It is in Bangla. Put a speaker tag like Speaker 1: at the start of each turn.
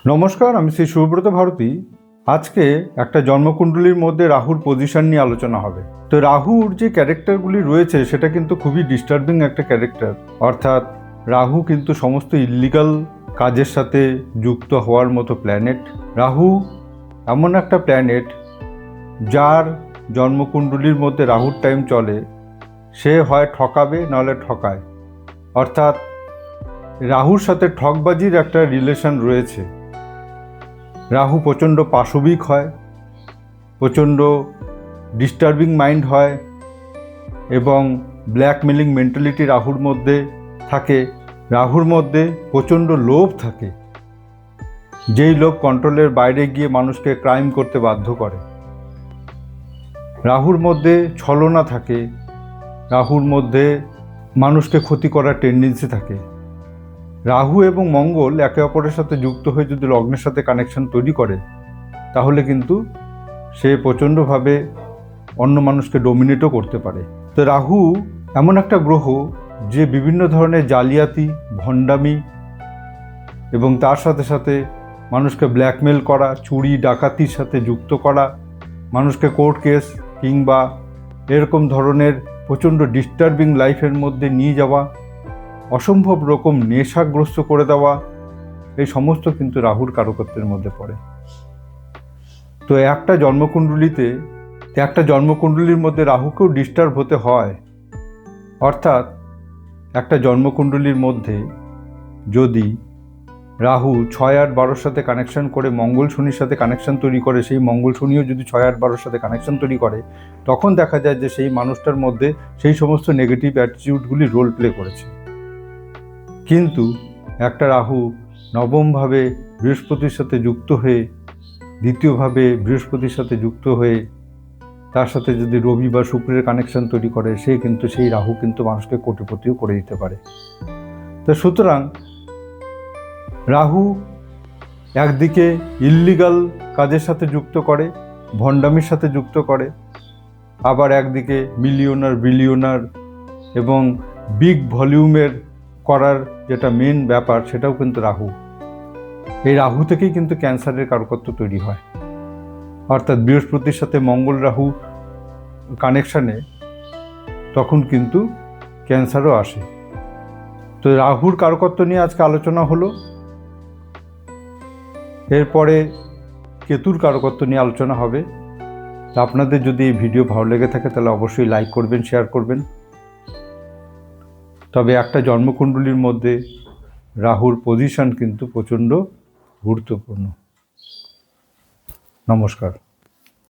Speaker 1: নমস্কার, আমি শ্রী সুব্রত ভারতী। আজকে একটা জন্মকুণ্ডলীর মধ্যে রাহুর পজিশন নিয়ে আলোচনা হবে। তো রাহুর যে ক্যারেক্টারগুলি রয়েছে সেটা কিন্তু খুবই ডিস্টার্বিং একটা ক্যারেক্টার। অর্থাৎ রাহু কিন্তু সমস্ত ইল্লিগাল কাজের সাথে যুক্ত হওয়ার মতো প্ল্যানেট। রাহু এমন একটা প্ল্যানেট যার জন্মকুণ্ডলীর মধ্যে রাহুর টাইম চলে, সে হয় ঠকাবে নাহলে ঠকায়। অর্থাৎ রাহুর সাথে ঠকবাজির একটা রিলেশন রয়েছে। রাহু প্রচণ্ড পাশবিক হয়, প্রচণ্ড ডিস্টার্বিং মাইন্ড হয় এবং ব্ল্যাকমেলিং মেন্টালিটি রাহুর মধ্যে থাকে। রাহুর মধ্যে প্রচণ্ড লোভ থাকে, যেই লোভ কন্ট্রোলের বাইরে গিয়ে মানুষকে ক্রাইম করতে বাধ্য করে। রাহুর মধ্যে ছলনা থাকে, রাহুর মধ্যে মানুষকে ক্ষতি করার টেন্ডেন্সি থাকে। রাহু এবং মঙ্গল একে অপরের সাথে যুক্ত হয়ে যদি লগ্নের সাথে কানেকশন তৈরি করে, তাহলে কিন্তু সে প্রচণ্ডভাবে অন্য মানুষকে ডোমিনেটও করতে পারে। তো রাহু এমন একটা গ্রহ যে বিভিন্ন ধরনের জালিয়াতি, ভণ্ডামি এবং তার সাথে সাথে মানুষকে ব্ল্যাকমেল করা, চুরি ডাকাতির সাথে যুক্ত করা, মানুষকে কোর্ট কেস কিংবা এরকম ধরনের প্রচণ্ড ডিস্টার্বিং লাইফের মধ্যে নিয়ে যাওয়া, অসম্ভব রকম নেশাগ্রস্ত করে দেওয়া, এই সমস্ত কিন্তু রাহুর কারকত্বের মধ্যে পড়ে। তো একটা জন্মকুণ্ডলীর মধ্যে রাহুকেও ডিস্টার্ব হতে হয়। অর্থাৎ একটা জন্মকুণ্ডলীর মধ্যে যদি রাহু 6, 8, 12 সাথে কানেকশন করে মঙ্গল শনির সাথে কানেকশন তৈরি করে, সেই মঙ্গল শনিও যদি 6, 8, 12 সাথে কানেকশন তৈরি করে, তখন দেখা যায় যে সেই মানুষটার মধ্যে সেই সমস্ত নেগেটিভ অ্যাটিটিউডগুলি রোল প্লে করেছে। কিন্তু একটা রাহু নবমভাবে বৃহস্পতির সাথে যুক্ত হয়ে, দ্বিতীয়ভাবে বৃহস্পতির সাথে যুক্ত হয়ে, তার সাথে যদি রবি বা শুক্রের কানেকশন তৈরি করে, সেই রাহু কিন্তু মানুষকে কোটিপতিও করে দিতে পারে। তো সুতরাং রাহু একদিকে ইল্লিগাল কাজের সাথে যুক্ত করে, ভণ্ডামির সাথে যুক্ত করে, আবার একদিকে মিলিয়নার, বিলিয়নার এবং বিগ ভলিউমের করার যেটা মেন ব্যাপার, সেটাও কিন্তু রাহু। এই রাহু থেকেই কিন্তু ক্যান্সারের কারকত্ব তৈরি হয়। অর্থাৎ বৃহস্পতির সাথে মঙ্গল রাহু কানেকশানে তখন কিন্তু ক্যান্সারও আসে। তো রাহুর কারকত্ব নিয়ে আজকে আলোচনা হলো। এরপরে কেতুর কারকত্ব নিয়ে আলোচনা হবে। আপনাদের যদি এই ভিডিও ভালো লেগে থাকে তাহলে অবশ্যই লাইক করবেন, শেয়ার করবেন। তবে একটা জন্মকুণ্ডলীর মধ্যে রাহুর পজিশন কিন্তু প্রচণ্ড গুরুত্বপূর্ণ। নমস্কার।